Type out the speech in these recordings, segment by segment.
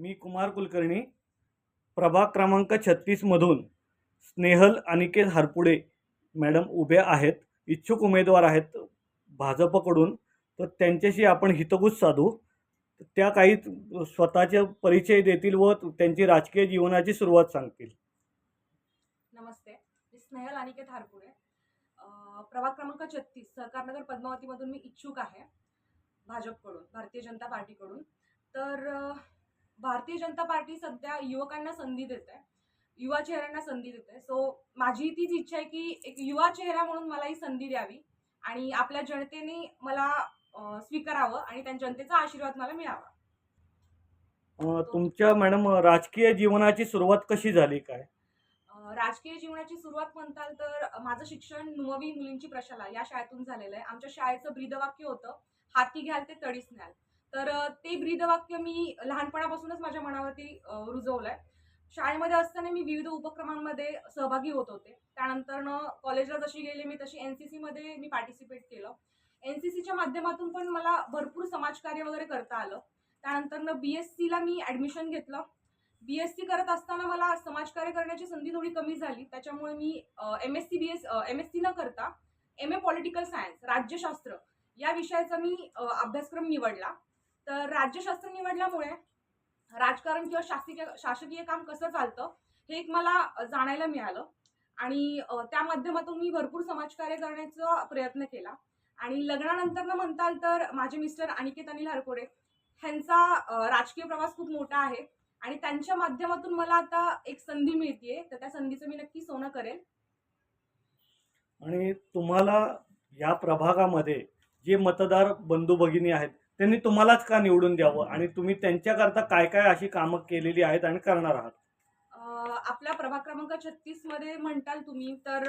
मी कुमार कुलकर्णी प्रभाग क्रमांक 36 मधून स्नेहल अनिकेत हरपुडे मॅडम उभे आहेत, इच्छुक उमेदवार आहेत भाजपकडून. तर त्यांच्याशी आपण हितगुज साधू. त्या काही स्वतःचे परिचय देतील व त्यांची राजकीय जीवनाची सुरुवात सांगतील. नमस्ते, मी स्नेहल अनिकेत हारपुडे. प्रभाग क्रमांक 36 सहकारनगर पद्मावतीमधून मी इच्छुक आहे भाजपकडून, भारतीय जनता पार्टीकडून. तर भारतीय जनता पार्टी सध्या युवकांना संधी देते, युवा चेहऱ्यांना संधी देते. सो माझी तीच इच्छा आहे की एक युवा चेहरा म्हणून मला ही संधी द्यावी आणि आपल्या जनतेने मला स्वीकारावं आणि त्या जनतेचा आशीर्वाद मला मिळावा. तुमच्या मॅडम राजकीय जीवनाची सुरुवात कशी झाली काय? राजकीय जीवनाची सुरुवात म्हणताल तर माझं शिक्षण नुमवी मुलींची प्रशाला या शाळेतून झालेलं आहे. आमच्या शाळेचं ब्रीदवाक्य होतं, हाती घ्याल ते तडीच न्याल. तर ते ब्रीदवाक्य मी लहानपणापासूनच माझ्या मनावरती रुजवलंय. शाळेमध्ये असताना मी विविध उपक्रमांमध्ये सहभागी होत होते. त्यानंतरनं कॉलेजला जशी गेले मी तशी NCCमध्ये मी पार्टिसिपेट केलं. NCCच्या माध्यमातून पण मला भरपूर समाजकार्य वगैरे करता आलं. त्यानंतरनं BScला मी ॲडमिशन घेतलं. BSc करत असताना मला समाजकार्य करण्याची संधी थोडी कमी झाली. त्याच्यामुळे मी MSc न करता MA पॉलिटिकल सायन्स राज्यशास्त्र या विषयाचा मी अभ्यासक्रम निवडला. तर राज्यशास्त्र निवडल्यामुळे राजकारण किंवा शासकीय काम कसं चालतं हे एक मला जाणायला मिळालं आणि त्या माध्यमातून मी भरपूर समाजकार्य करण्याचा प्रयत्न केला. आणि लग्नानंतर म्हणताल तर माझे मिस्टर अनिकेत अनिल हरपुडे ह्यांचा राजकीय प्रवास खूप मोठा आहे आणि त्यांच्या माध्यमातून मला आता एक संधी मिळतीये, तर त्या संधीचं मी नक्की सोनं करेल. आणि तुम्हाला या प्रभागामध्ये जे मतदार बंधू भगिनी आहेत त्यांनी तुम्हालाच का निवडून द्यावं आणि तुम्ही त्यांच्याकरता काय काय अशी कामं केलेली आहेत आणि करणार आहात? आपल्या प्रभाग क्रमांक 36 मध्ये म्हणताल तुम्ही तर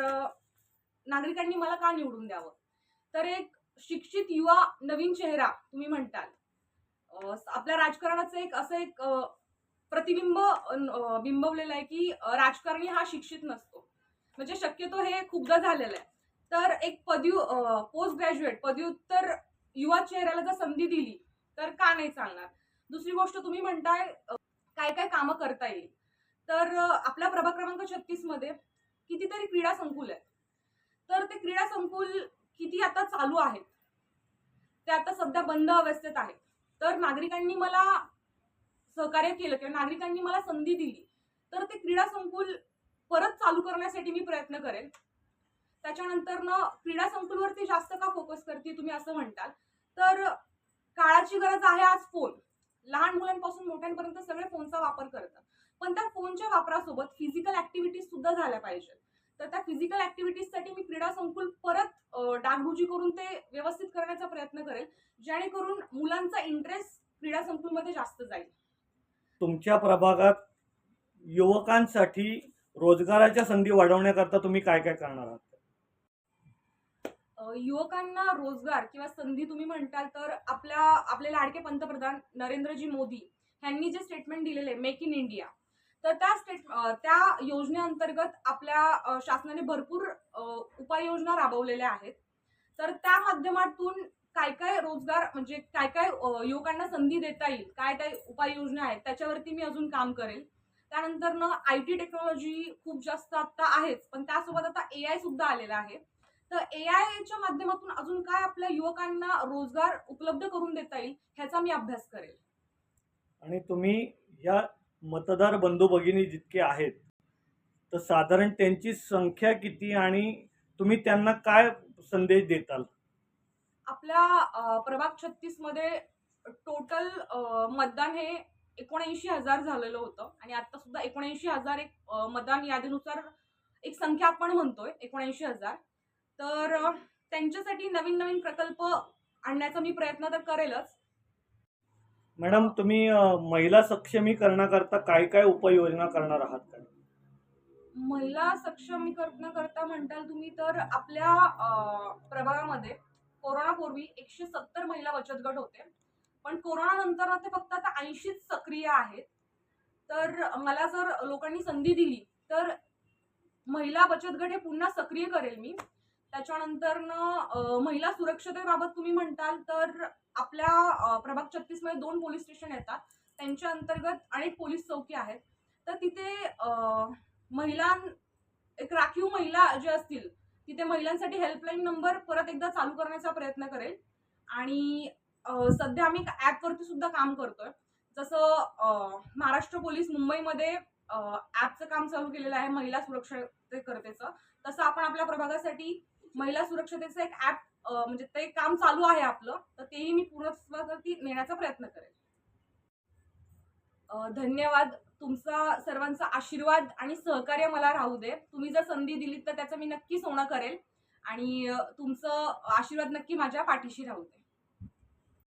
नागरिकांनी मला का निवडून द्यावं? तर एक शिक्षित युवा नवीन चेहरा तुम्ही म्हणताल. आपल्या राजकारणाचं एक असं एक प्रतिबिंब बिंबवलेलं आहे की राजकारणी हा शिक्षित नसतो. म्हणजे शक्यतो हे खूपदा झालेलं आहे. तर एक पोस्ट ग्रॅज्युएट पदव्युत्तर युवा चेहऱ्याला जर संधी दिली तर का नाही चालणार? दुसरी गोष्ट तुम्ही म्हणताय काय काय कामं करता येईल. तर आपल्या प्रभाग क्रमांक 36 मध्ये कितीतरी क्रीडा संकुल आहेत. तर ते क्रीडा संकुल किती आता चालू आहेत, ते आता सध्या बंद अवस्थेत आहेत. तर नागरिकांनी मला सहकार्य केलं किंवा नागरिकांनी मला संधी दिली तर ते क्रीडा संकुल परत चालू करण्यासाठी मी प्रयत्न करेल. त्याच्यानंतरनं क्रीडा संकुलवरती जास्त का फोकस करते तुम्ही असं म्हणताल, तर काळाची गरज आहे आज फोन. लहान मुलांपासून मोठ्यांपर्यंत सगळे फोनचा वापर करतात. पण त्या फोनच्या वापरासोबत फिजिकल ऍक्टिव्हिटीज सुद्धा झाल्या पाहिजेत. तर त्या फिजिकल ऍक्टिव्हिटीजसाठी मी क्रीडा संकुल परत डागडुजी करून ते व्यवस्थित करण्याचा प्रयत्न करेल, जेणेकरून मुलांचा इंटरेस्ट क्रीडा संकुलमध्ये जास्त जाईल. तुमच्या प्रभागात युवकांसाठी रोजगाराच्या संधी वाढवण्याकरता तुम्ही काय काय करणार आहात? युवकांना रोजगार किंवा संधी तुम्ही म्हणताल तर आपले लाडके पंतप्रधान नरेंद्रजी मोदी यांनी जे स्टेटमेंट दिलेले मेक इन इंडिया, तर त्या योजनेअंतर्गत आपल्या शासनाने भरपूर उपाययोजना राबवलेल्या आहेत. तर त्या माध्यमातून काय काय रोजगार म्हणजे काय काय युवकांना संधी देता येईल, काय काय उपाययोजना आहेत त्याच्यावरती मी अजून काम करेल. त्यानंतर IT टेक्नॉलॉजी खूप जास्त आता आहेच, पण त्यासोबत आता AI सुद्धा आलेला आहे. तर AIच्या माध्यमातून अजून काय आपल्या युवकांना रोजगार उपलब्ध करून देता येईल ह्याचा मी अभ्यास करेल. आणि तुम्ही या मतदार बंधू भगिनी जितके आहेत तर साधारण त्यांची संख्या किती आणि तुम्ही त्यांना काय संदेश देताल? आपल्या प्रभाग 36 मध्ये टोटल मतदान हे 79,000 झालेलं होतं आणि आता सुद्धा 79,000 एक मतदान यादीनुसार एक संख्या आपण म्हणतोय 79,000. तर त्यांच्यासाठी नवीन नवीन प्रकल्प आणण्याचा मी प्रयत्न तर करेलच. मॅडम, तुम्ही महिला सक्षमीकरणाकरता काय काय उपाययोजना करणार आहात का? महिला सक्षमीकरण करता म्हणताल तुम्ही तर आपल्या प्रभागामध्ये कोरोनापूर्वी 170 महिला बचत गट होते, पण कोरोना नंतर ते फक्त आता 80च सक्रिय आहेत. तर मला जर लोकांनी संधी दिली तर महिला बचत गट हे पुन्हा सक्रिय करेल मी. त्याच्यानंतरनं महिला सुरक्षतेबाबत तुम्ही म्हणताल तर आपल्या प्रभाग 36 मध्ये 2 पोलीस स्टेशन येतात. त्यांच्या अंतर्गत अनेक पोलीस चौकी आहेत. तर तिथे एक राखीव महिला जे असतील, तिथे महिलांसाठी हेल्पलाईन नंबर परत एकदा चालू करण्याचा प्रयत्न करेल. आणि सध्या आम्ही ॲपवरती सुद्धा काम करतोय. जसं महाराष्ट्र पोलीस मुंबईमध्ये ॲपचं काम चालू केलेलं आहे महिला सुरक्षिततेकरतेचं. तसं आपण आपल्या प्रभागासाठी महिला सुरक्षतेचं एक ॲप म्हणजे ते काम चालू आहे आपलं. तर तेही मी पूर्णत्वावरती नेण्याचा प्रयत्न करेल. धन्यवाद. तुमचा सर्वांचा आशीर्वाद आणि सहकार्य मला राहू दे. तुम्ही जर संधी दिलीत तर त्याचं मी नक्की सोनं करेल आणि तुमचं आशीर्वाद नक्की माझ्या पाठीशी राहू दे.